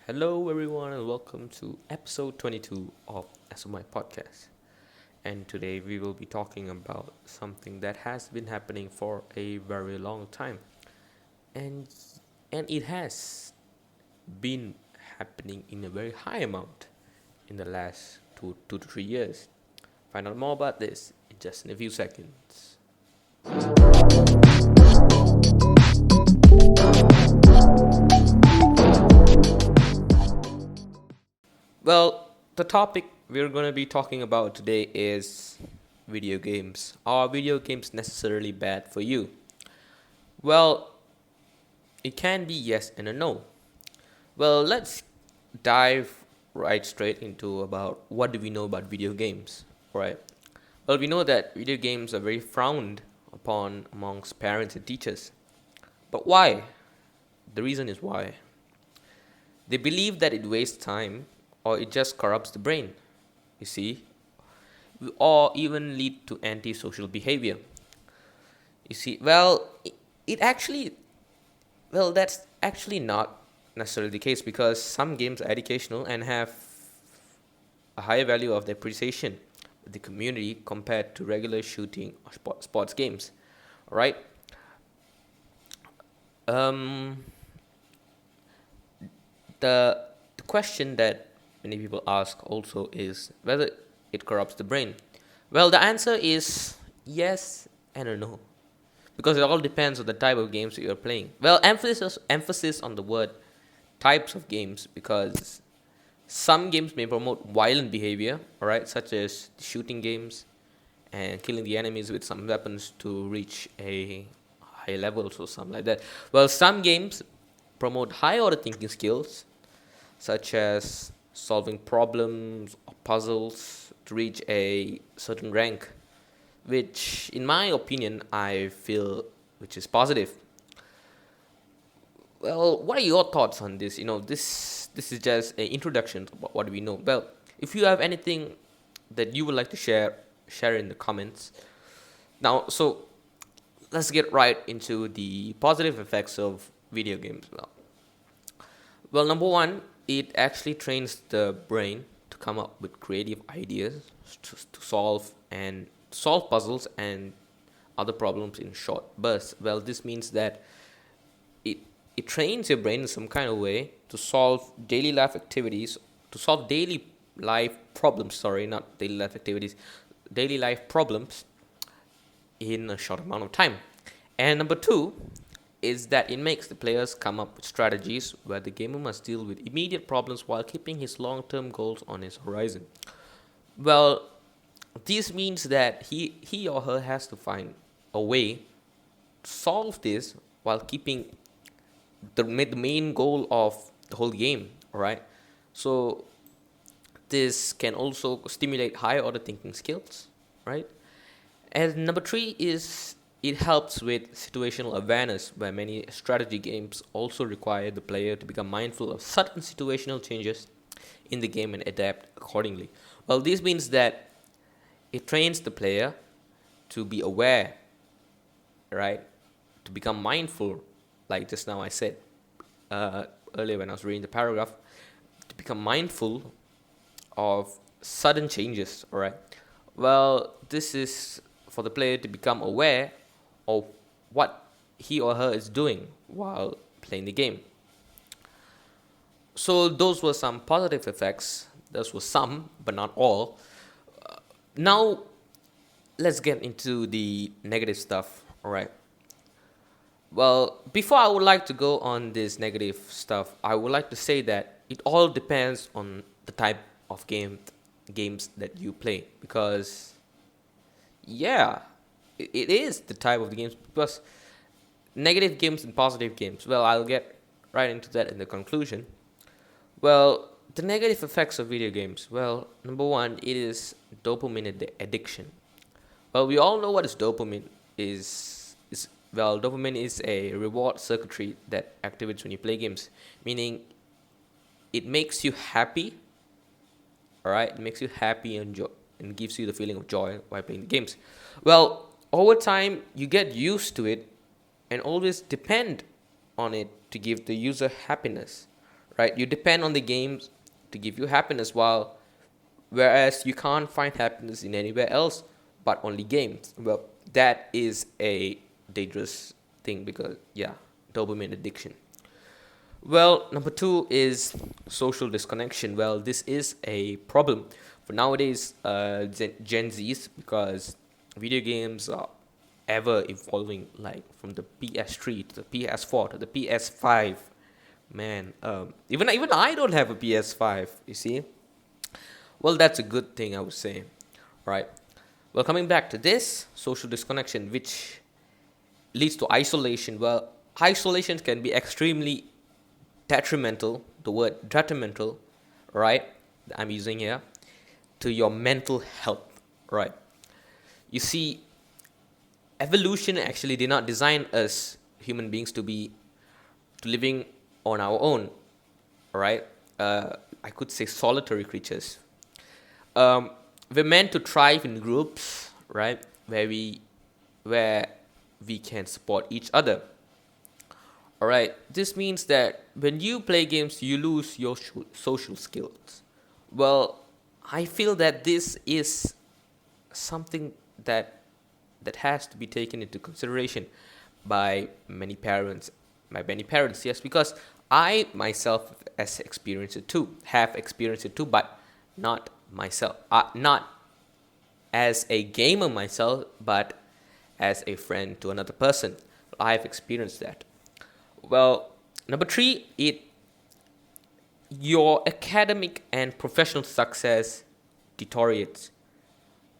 Hello, everyone, and welcome to episode 22 of SMY Podcasts. And today we will be talking about something that has been happening for a very long time, and it has been happening in a very high amount in the last 2 to 3 years. Find out more about this in just in a few seconds. Well, the topic we're going to be talking about today is video games. Are video games necessarily bad for you? Well, it can be yes and a no. Well, let's dive right straight into about what do we know about video games, right? Well, we know that video games are very frowned upon amongst parents and teachers. But why? The reason is why. They believe that it wastes time or it just corrupts the brain, you see, or even lead to antisocial behavior. You see, it actually, that's actually not necessarily the case because some games are educational and have a higher value of their appreciation with the community compared to regular shooting or sports games. All right. Um, the question that many people ask also is whether it corrupts the brain. Well, the answer is yes and a no because it all depends on the type of games that you're playing. Well, emphasis on the word types of games because some games may promote violent behavior, all right, such as shooting games and killing the enemies with some weapons to reach a high level or something like that. Well, some games promote high order thinking skills such as solving problems or puzzles to reach a certain rank, which in my opinion I feel which is positive. Well, what are your thoughts on this? This is just an introduction to what we know. Well, if you have anything that you would like to share in the comments. Now, so let's get right into the positive effects of video games. Well, number one, it actually trains the brain to come up with creative ideas to solve puzzles and other problems in short bursts. Well, this means that it it trains your brain in some kind of way to solve daily life activities, to solve daily life problems. Sorry, not daily life activities, daily life problems in a short amount of time. And number two is that it makes the players come up with strategies where the gamer must deal with immediate problems while keeping his long-term goals on his horizon. Well, this means that he or her has to find a way to solve this while keeping the main goal of the whole game, all right? So this can also stimulate higher order thinking skills, right? And number three is it helps with situational awareness, where many strategy games also require the player to become mindful of certain situational changes in the game and adapt accordingly. Well, this means that it trains the player to be aware, right? To become mindful, like just now I said uh, earlier when I was reading the paragraph, to become mindful of sudden changes, all right? Well, this is for the player to become aware of what he or her is doing while playing the game. So those were some positive effects. Those were some, but not all. Now let's get into the negative stuff. All right. Well, before I would like to go on this negative stuff, I would like to say that it all depends on the type of games that you play because yeah, it is the type of the games because negative games and positive games. Well, I'll get right into that in the conclusion. Well, the negative effects of video games. Well, number one, it is dopamine addiction. Well, we all know what is dopamine is well, dopamine is a reward circuitry that activates when you play games, meaning it makes you happy. All right, it makes you happy and gives you the feeling of joy while playing the games. Well, over time you get used to it and always depend on it to give the user happiness, right? You depend on the games to give you happiness, while whereas you can't find happiness in anywhere else but only games. Well, that is a dangerous thing because, yeah, dopamine addiction. Well, number two is social disconnection. Well, this is a problem for nowadays Gen Zs, because video games are ever evolving, like from the PS3 to the PS4 to the PS5. Man, even I don't have a PS5. You see, well, that's a good thing, I would say, right? Well, coming back to this social disconnection, which leads to isolation. Well, isolation can be extremely detrimental. The word detrimental, right? That I'm using here, to your mental health, right? You see, evolution actually did not design us human beings to living on our own, right? I could say solitary creatures. We're meant to thrive in groups, right? Where we can support each other. All right. This means that when you play games, you lose your social skills. Well, I feel that this is something that has to be taken into consideration by many parents. Yes, because I myself have experienced it too, but not myself, not as a gamer myself, but as a friend to another person. I've experienced that. Well, number three, your academic and professional success deteriorates.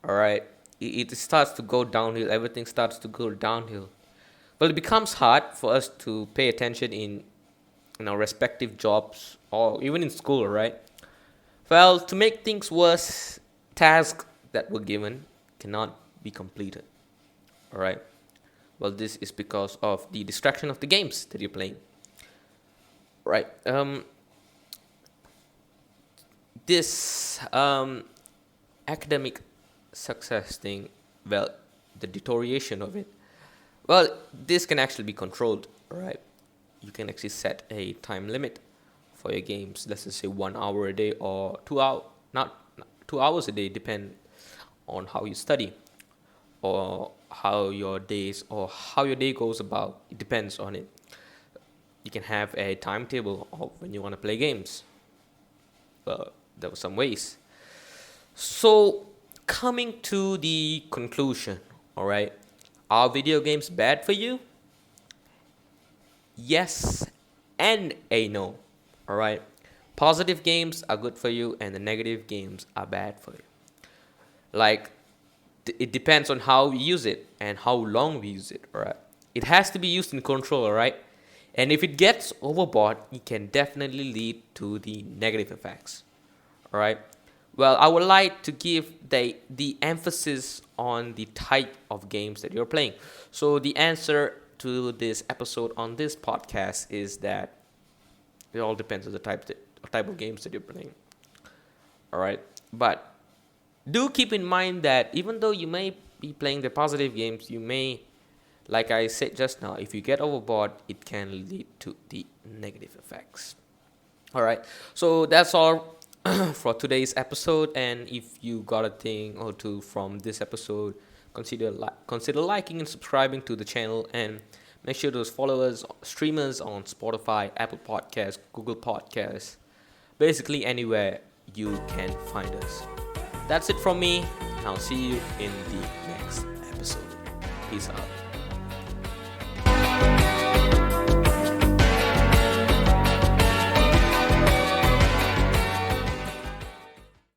All right, it starts to go downhill. Everything starts to go downhill. Well, it becomes hard for us to pay attention in our respective jobs or even in school, right? Well, to make things worse, tasks that were given cannot be completed. All right. Well, this is because of the distraction of the games that you're playing. Right. This academic success thing, well, the deterioration of it, well, this can actually be controlled, right? You can actually set a time limit for your games. Let's just say 1 hour a day or 2 hour, not 2 hours a day, depend on how you study or how your day goes about. It depends on it. You can have a timetable of when you want to play games. Well, there were some ways. So, coming to the conclusion, all right, are video games bad for you? Yes and a no. All right. Positive games are good for you and the negative games are bad for you. Like, it depends on how we use it and how long we use it, all right? It has to be used in control, all right? And if it gets overboard, it can definitely lead to the negative effects, all right? Well, I would like to give the emphasis on the type of games that you're playing. So the answer to this episode on this podcast is that it all depends on the type of games that you're playing. All right, but do keep in mind that even though you may be playing the positive games, you may, like I said just now, if you get overboard, it can lead to the negative effects. All right, so that's all for today's episode. And if you got a thing or two from this episode, consider liking and subscribing to the channel, and make sure to follow us, streamers on Spotify, Apple Podcasts, Google Podcasts, basically anywhere you can find us. That's it from me, and I'll see you in the next episode. Peace out.